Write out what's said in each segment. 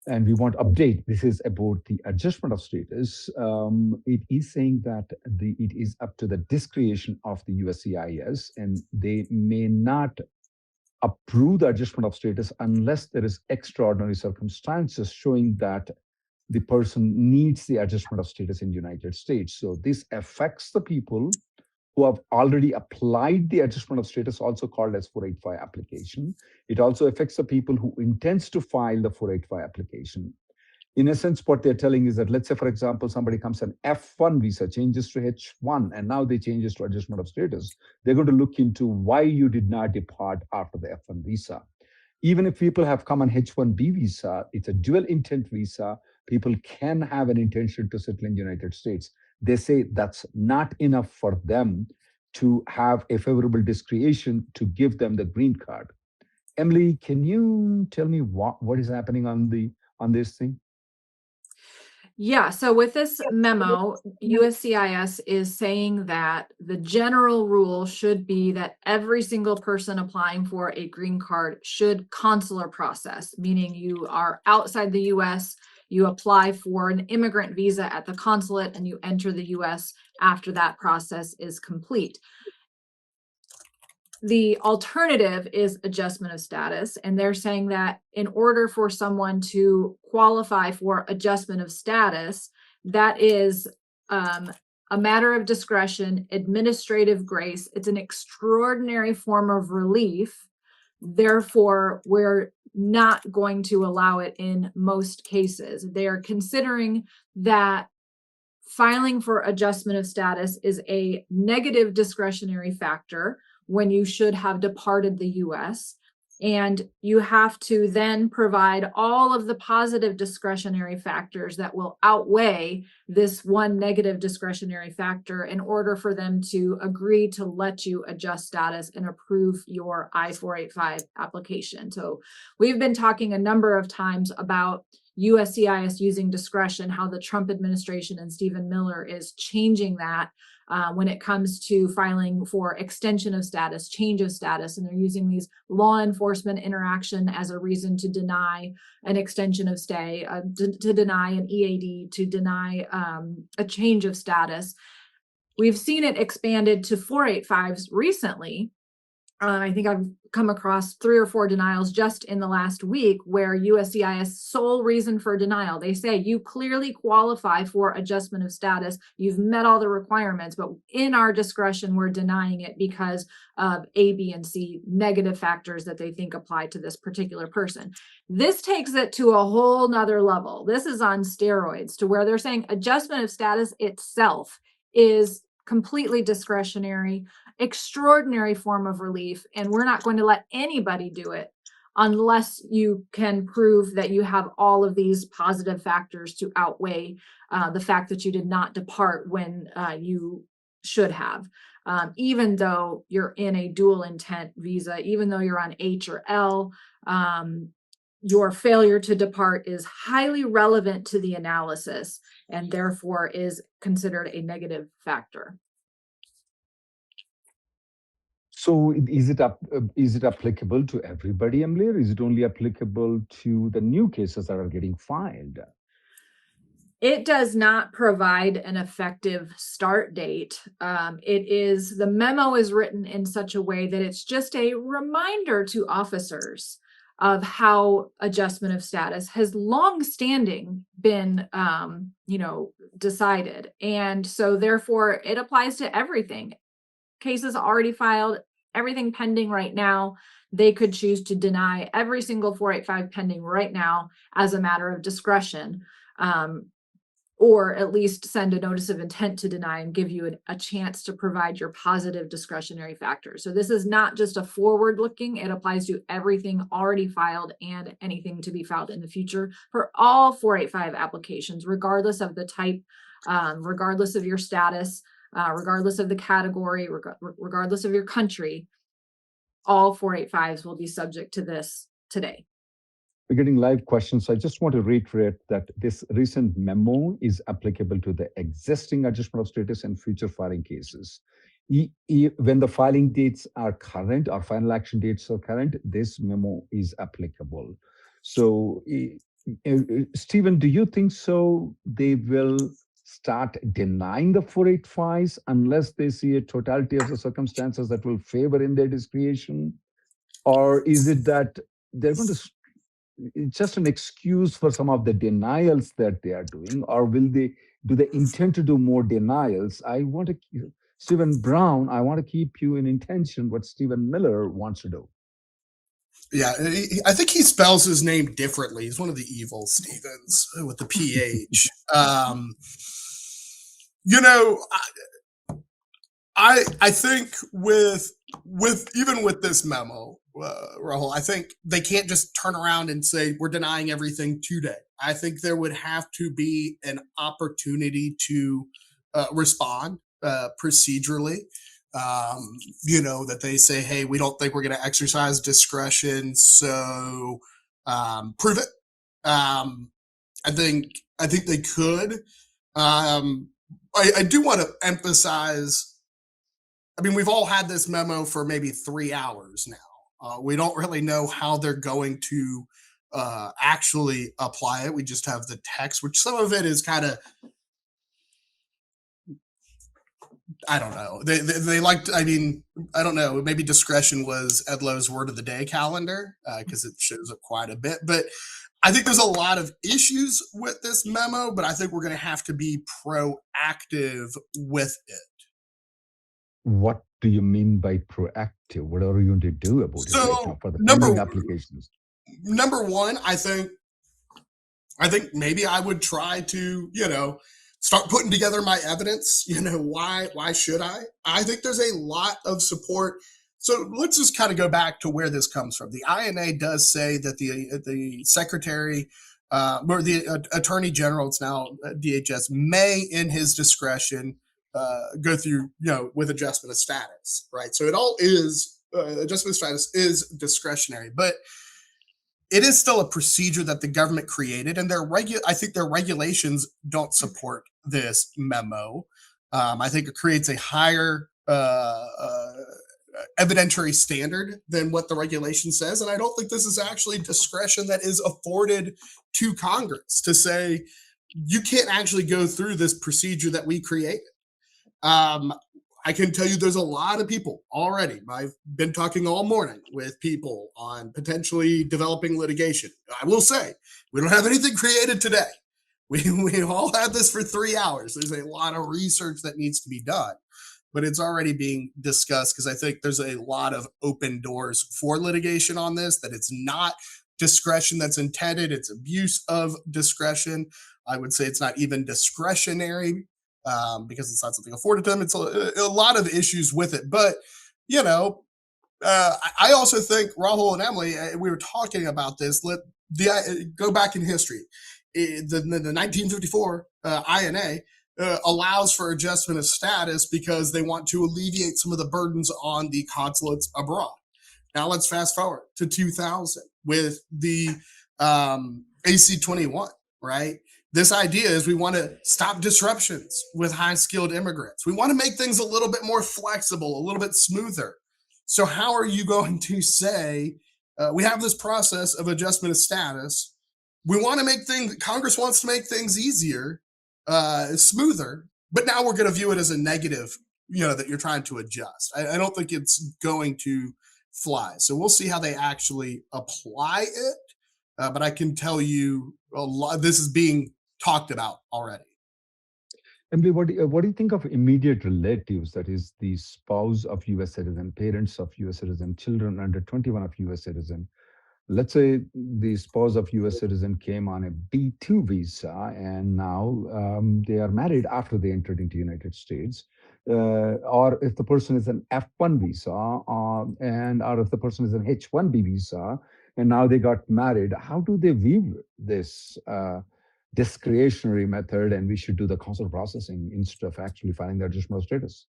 and we want update. This is about the adjustment of status. It is saying that it is up to the discretion of the USCIS, and they may not approve the adjustment of status unless there is extraordinary circumstances showing that the person needs the adjustment of status in the United States. So this affects the people who have already applied the adjustment of status, also called as 485 application. It also affects the people who intends to file the 485 application. In a sense, what they're telling is that, let's say, for example, somebody comes an F1 visa, changes to H1, and now they changes to adjustment of status. They're going to look into why you did not depart after the F1 visa. Even if people have come on H1B visa, it's a dual intent visa. People can have an intention to settle in the United States. They say that's not enough for them to have a favorable discretion to give them the green card. Emily, can you tell me what is happening on this thing? Yeah, so with this memo, USCIS is saying that the general rule should be that every single person applying for a green card should consular process, meaning you are outside the US, you apply for an immigrant visa at the consulate, and you enter the US after that process is complete. The alternative is adjustment of status, and they're saying that in order for someone to qualify for adjustment of status, that is a matter of discretion, administrative grace. It's an extraordinary form of relief. Therefore, we're not going to allow it in most cases. They are considering that filing for adjustment of status is a negative discretionary factor when you should have departed the US. And you have to then provide all of the positive discretionary factors that will outweigh this one negative discretionary factor in order for them to agree to let you adjust status and approve your I-485 application. So we've been talking a number of times about USCIS using discretion, how the Trump administration and Stephen Miller is changing that when it comes to filing for extension of status, change of status, and they're using these law enforcement interaction as a reason to deny an extension of stay, to deny an EAD, to deny a change of status. We've seen it expanded to 485s recently. I think I've come across 3 or 4 denials just in the last week where USCIS sole reason for denial. They say you clearly qualify for adjustment of status. You've met all the requirements, but in our discretion, we're denying it because of A, B, and C negative factors that they think apply to this particular person. This takes it to a whole nother level. This is on steroids to where they're saying adjustment of status itself is completely discretionary, extraordinary form of relief, and we're not going to let anybody do it unless you can prove that you have all of these positive factors to outweigh the fact that you did not depart when you should have. Even though you're in a dual intent visa, even though you're on H or L, your failure to depart is highly relevant to the analysis and therefore is considered a negative factor. So is it applicable to everybody, Emily, or is it only applicable to the new cases that are getting filed? It does not provide an effective start date. The memo is written in such a way that it's just a reminder to officers of how adjustment of status has long-standing been, decided. And so therefore it applies to everything. Cases already filed, everything pending right now. They could choose to deny every single 485 pending right now as a matter of discretion, or at least send a notice of intent to deny and give you a chance to provide your positive discretionary factors. So this is not just a forward looking, it applies to everything already filed and anything to be filed in the future for all 485 applications, regardless of the type, regardless of your status, regardless of the category, regardless of your country. All 485s will be subject to this today. We're getting live questions. So I just want to reiterate that this recent memo is applicable to the existing adjustment of status and future filing cases. When the filing dates are current or final action dates are current, this memo is applicable. So Stephen, do you think so? They will start denying the 485s unless they see a totality of the circumstances that will favor in their discretion? Or is it that they're going to it's just an excuse for some of the denials that they are doing, or will they do they intend to do more denials? I want to Stephen Brown, I want to keep you in intention what Stephen Miller wants to do. Yeah, I think he spells his name differently. He's one of the evil Stevens with the PH. You know, I think with even with this memo, Rahul, I think they can't just turn around and say we're denying everything today. I think there would have to be an opportunity to respond procedurally. That they say, hey, we don't think we're going to exercise discretion, so prove it. I think they could. I do want to emphasize. I mean, we've all had this memo for maybe 3 hours now. We don't really know how they're going to actually apply it. We just have the text, which some of it is kind of, I don't know. They liked, I mean, I don't know. Maybe discretion was Edlo's word of the day calendar because it shows up quite a bit. But I think there's a lot of issues with this memo, but I think we're going to have to be proactive with it. What do you mean by proactive? What are you going to do about it right now for the pending applications? Number one, I think maybe I would try to, start putting together my evidence. Why should I? I think there's a lot of support. So let's just kind of go back to where this comes from. The INA does say that the secretary or the attorney general, it's now DHS, may in his discretion go through, with adjustment of status, right? So it all is, adjustment of status is discretionary, but it is still a procedure that the government created, and I think their regulations don't support this memo. I think it creates a higher evidentiary standard than what the regulation says, and I don't think this is actually discretion that is afforded to Congress to say you can't actually go through this procedure that we created. I can tell you there's a lot of people already. I've been talking all morning with people on potentially developing litigation. I will say, we don't have anything created today. We all had this for 3 hours. There's a lot of research that needs to be done, but it's already being discussed because I think there's a lot of open doors for litigation on this, that it's not discretion that's intended. It's abuse of discretion. I would say it's not even discretionary. Because it's not something afforded to them. It's a lot of issues with it. But, I also think, Rahul and Emily, we were talking about this. Go back in history. The 1954 INA allows for adjustment of status because they want to alleviate some of the burdens on the consulates abroad. Now let's fast forward to 2000 with the AC-21, right? This idea is we want to stop disruptions with high-skilled immigrants. We want to make things a little bit more flexible, a little bit smoother. So how are you going to say we have this process of adjustment of status? We want to make things, Congress wants to make things easier, smoother, but now we're going to view it as a negative, that you're trying to adjust. I don't think it's going to fly. So we'll see how they actually apply it. But I can tell you a lot, this is being talked about already. Emily, what do you think of immediate relatives, that is the spouse of U.S. citizen, parents of U.S. citizen, children under 21 of U.S. citizen? Let's say the spouse of U.S. citizen came on a B2 visa and now they are married after they entered into the United States. Or if the person is an F1 visa or if the person is an H1B visa and now they got married, how do they view this discretionary method, and we should do the consular processing instead of actually filing the adjustment of status?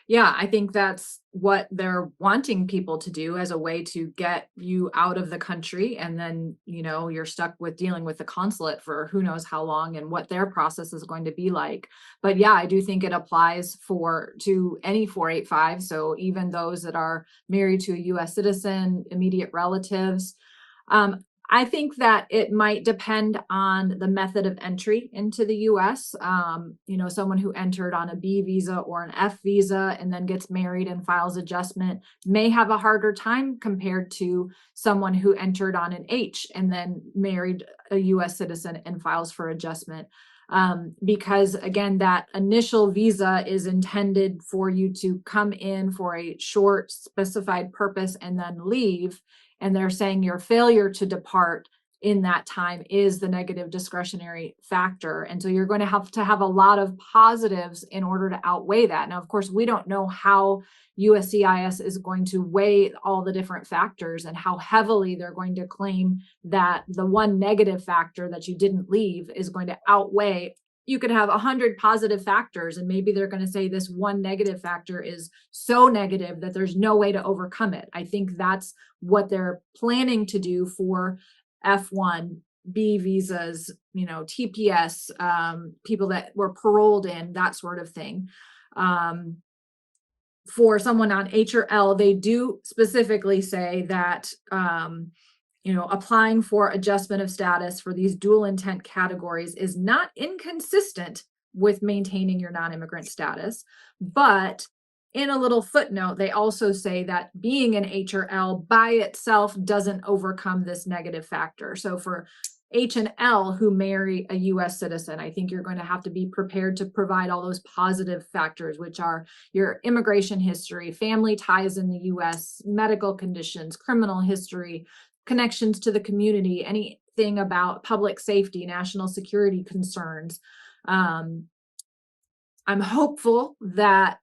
Yeah, I think that's what they're wanting people to do as a way to get you out of the country. And then, you're stuck with dealing with the consulate for who knows how long and what their process is going to be like. But yeah, I do think it applies to any 485. So even those that are married to a US citizen, immediate relatives. I think that it might depend on the method of entry into the US. Someone who entered on a B visa or an F visa and then gets married and files adjustment may have a harder time compared to someone who entered on an H and then married a US citizen and files for adjustment. Because again, that initial visa is intended for you to come in for a short specified purpose and then leave. And they're saying your failure to depart in that time is the negative discretionary factor. And so you're going to have a lot of positives in order to outweigh that. Now, of course, we don't know how USCIS is going to weigh all the different factors and how heavily they're going to claim that the one negative factor that you didn't leave is going to outweigh. You could have 100 positive factors, and maybe they're going to say this one negative factor is so negative that there's no way to overcome it. I think that's what they're planning to do for F1, B visas, TPS, people that were paroled in, that sort of thing. For someone on H or L, they do specifically say that applying for adjustment of status for these dual intent categories is not inconsistent with maintaining your non-immigrant status. But in a little footnote, they also say that being an H or L by itself doesn't overcome this negative factor. So for H and L who marry a US citizen, I think you're going to have to be prepared to provide all those positive factors, which are your immigration history, family ties in the US, medical conditions, criminal history, connections to the community, anything about public safety, national security concerns. I'm hopeful that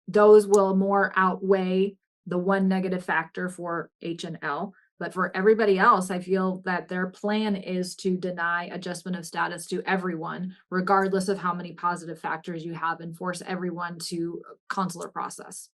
those will more outweigh the one negative factor for H and L. But for everybody else, I feel that their plan is to deny adjustment of status to everyone, regardless of how many positive factors you have, and force everyone to consular process.